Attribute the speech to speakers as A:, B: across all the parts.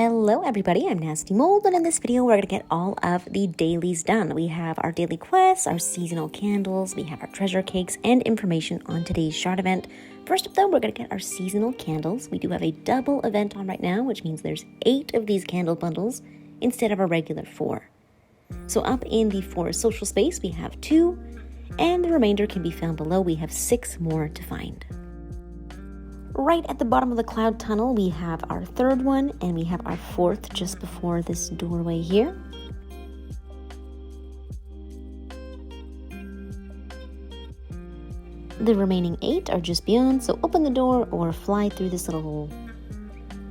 A: Hello everybody, I'm Nasty Mold, and in this video we're going to get all of the dailies done. We have our daily quests, our seasonal candles, we have our treasure cakes, and information on today's shard event. First up though, we're going to get our seasonal candles. We do have a double event on right now, which means there's 8 of these candle bundles instead of a regular 4. So up in the forest social space we have 2, and the remainder can be found below. We have 6 more to find. Right at the bottom of the cloud tunnel, we have our 3rd one, and we have our 4th just before this doorway here. The remaining 8 are just beyond, so open the door or fly through this little hole,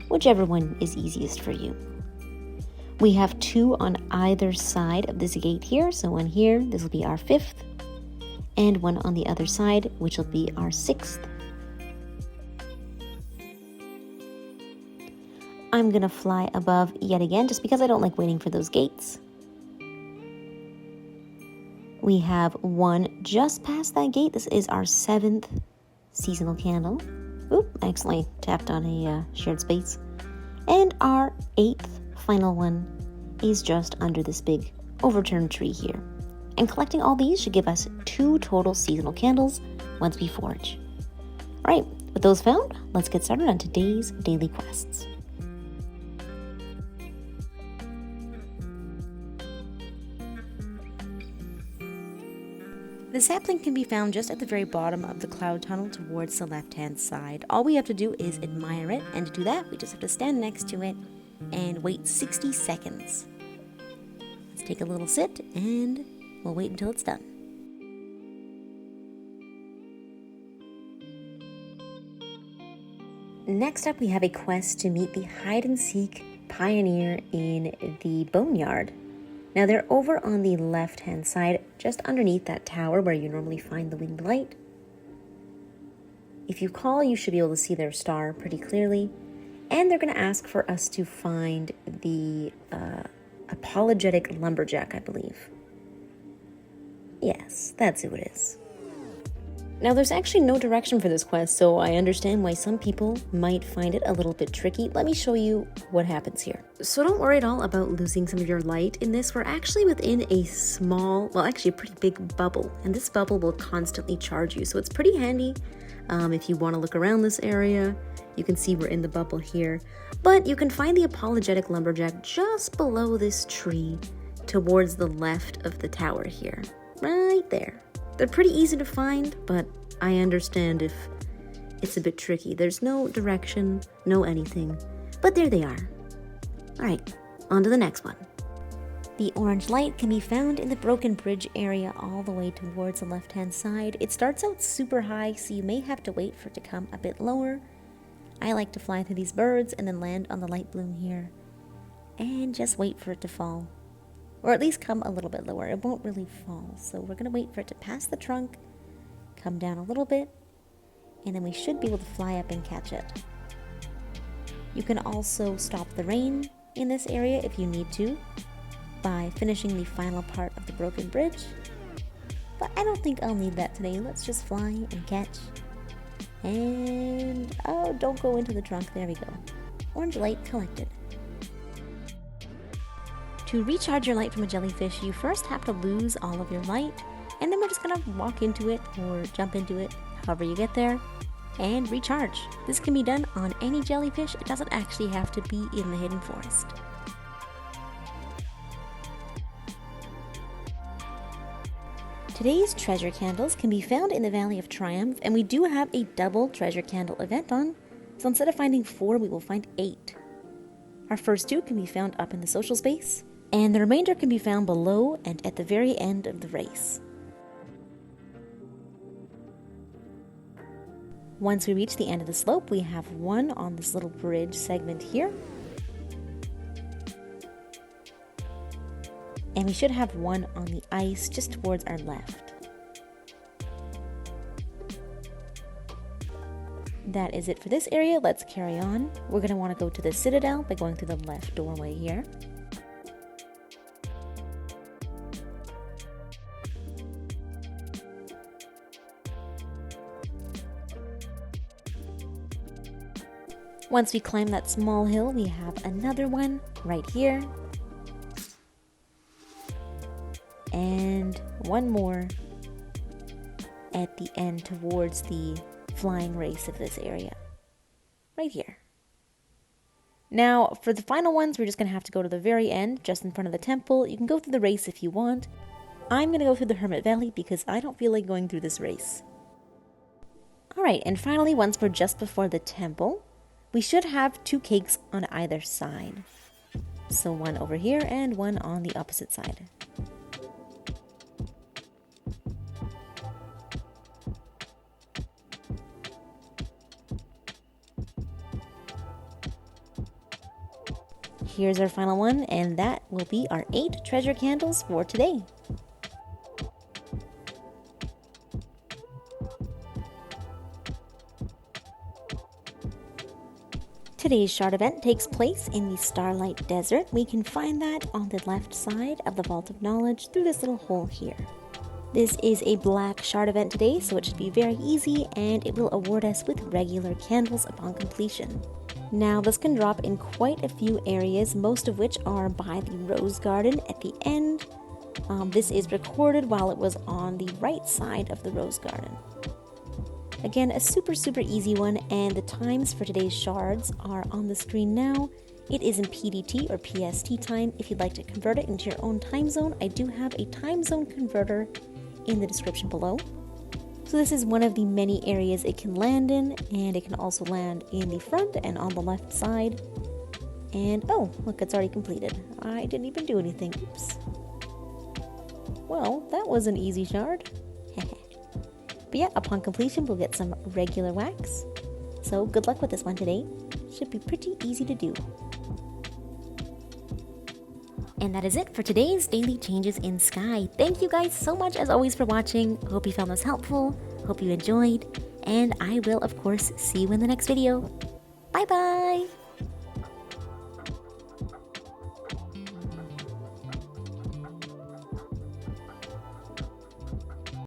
A: whichever one is easiest for you. We have 2 on either side of this gate here, so one here, this will be our 5th, and one on the other side, which will be our 6th. I'm gonna fly above yet again, just because I don't like waiting for those gates. We have one just past that gate. This is our 7th seasonal candle. Oop, I accidentally tapped on a shared space. And our 8th final one is just under this big overturned tree here. And collecting all these should give us 2 total seasonal candles once we forage. Alright, with those found, let's get started on today's daily quests. The sapling can be found just at the very bottom of the cloud tunnel towards the left-hand side. All we have to do is admire it, and to do that, we just have to stand next to it and wait 60 seconds. Let's take a little sit, and we'll wait until it's done. Next up, we have a quest to meet the hide-and-seek pioneer in the boneyard. Now they're over on the left-hand side, just underneath that tower where you normally find the winged light. If you call, you should be able to see their star pretty clearly. And they're going to ask for us to find the apologetic lumberjack, I believe. Yes, that's who it is. Now there's actually no direction for this quest, so I understand why some people might find it a little bit tricky. Let me show you what happens here. So don't worry at all about losing some of your light in this. We're actually within a small, well actually a pretty big bubble, and this bubble will constantly charge you, so it's pretty handy if you want to look around this area. You can see we're in the bubble here, but you can find the apologetic lumberjack just below this tree towards the left of the tower here, right there. They're pretty easy to find, but I understand if it's a bit tricky. There's no direction, no anything, but there they are. Alright, on to the next one. The orange light can be found in the broken bridge area all the way towards the left-hand side. It starts out super high, so you may have to wait for it to come a bit lower. I like to fly through these birds and then land on the light bloom here, and just wait for it to fall. Or at least come a little bit lower. It won't really fall, so we're going to wait for it to pass the trunk, come down a little bit, and then we should be able to fly up and catch it. You can also stop the rain in this area if you need to by finishing the final part of the broken bridge, but I don't think I'll need that today. Let's just fly and catch. And oh, don't go into the trunk. There we go. Orange light collected. To recharge your light from a jellyfish, you first have to lose all of your light, and then we're just gonna walk into it or jump into it, however you get there, and recharge. This can be done on any jellyfish. It doesn't actually have to be in the hidden forest. Today's treasure candles can be found in the Valley of Triumph, and we do have a double treasure candle event on, so instead of finding 4, we will find 8. Our first 2 can be found up in the social space, and the remainder can be found below and at the very end of the race. Once we reach the end of the slope, we have 1 on this little bridge segment here. And we should have 1 on the ice just towards our left. That is it for this area. Let's carry on. We're going to want to go to the Citadel by going through the left doorway here. Once we climb that small hill, we have another one right here. And one more at the end towards the flying race of this area. Right here. Now, for the final ones, we're just going to have to go to the very end, just in front of the temple. You can go through the race if you want. I'm going to go through the Hermit Valley because I don't feel like going through this race. Alright, and finally, once we're just before the temple, we should have 2 cakes on either side. So one over here and one on the opposite side. Here's our final one, and that will be our 8 treasure candles for today. Today's shard event takes place in the Starlight Desert. We can find that on the left side of the Vault of Knowledge through this little hole here. This is a black shard event today, so it should be very easy, and it will award us with regular candles upon completion. Now, this can drop in quite a few areas, most of which are by the Rose Garden at the end. This is recorded while it was on the right side of the Rose Garden. Again, a super easy one, and the times for today's shards are on the screen now. It is in PDT or PST time. If you'd like to convert it into your own time zone, I do have a time zone converter in the description below. So this is one of the many areas it can land in, and it can also land in the front and on the left side. And oh, look, it's already completed. I didn't even do anything. Oops. Well, that was an easy shard. But yeah, upon completion, we'll get some regular wax. So good luck with this one today. Should be pretty easy to do. And that is it for today's Daily Changes in Sky. Thank you guys so much as always for watching. Hope you found this helpful. Hope you enjoyed. And I will, of course, see you in the next video. Bye bye!